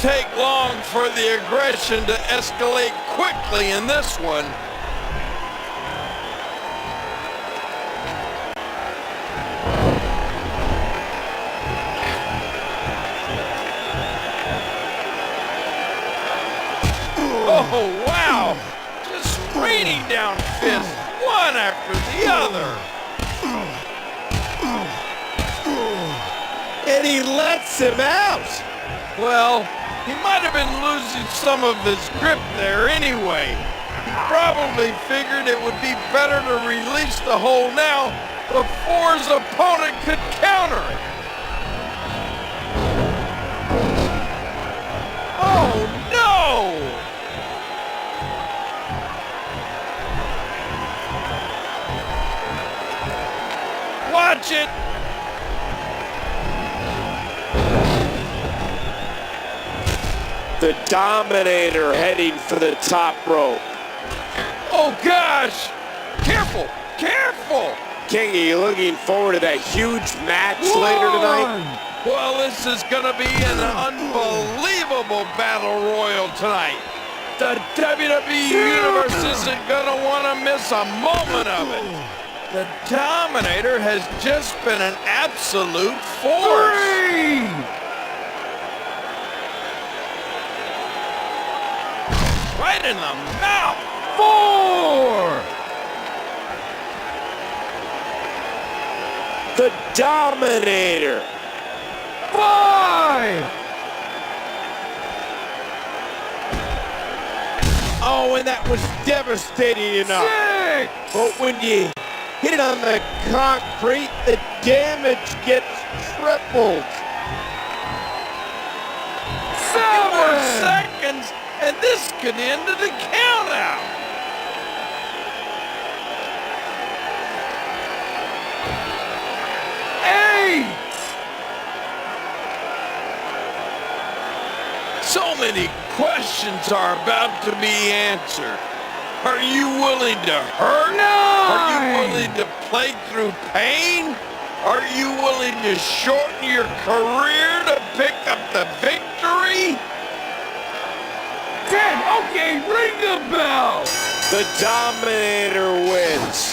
take long for the aggression to escalate quickly in this one. Oh, wow! Just raining down fists, one after the other. And he lets him out. Well, he might have been losing some of his grip there anyway. He probably figured it would be better to release the hold now before his opponent could counter it. Oh, no! Watch it! The Dominator heading for the top rope. Oh gosh! Careful! Careful! Kingy looking forward to that huge match later tonight. Well, this is gonna be an unbelievable battle royal tonight. The WWE Universe isn't gonna wanna miss a moment of it. The Dominator has just been an absolute force. Right in the mouth. 4. The Dominator. 5. Oh, and that was devastating enough. 6. But when you hit it on the concrete, the damage gets tripled. 7 more seconds, and this could end the count-out. 8. So many questions are about to be answered. Are you willing to hurt? No! Are you willing to play through pain? Are you willing to shorten your career to pick up the victory? 10, okay, ring the bell! The Dominator wins.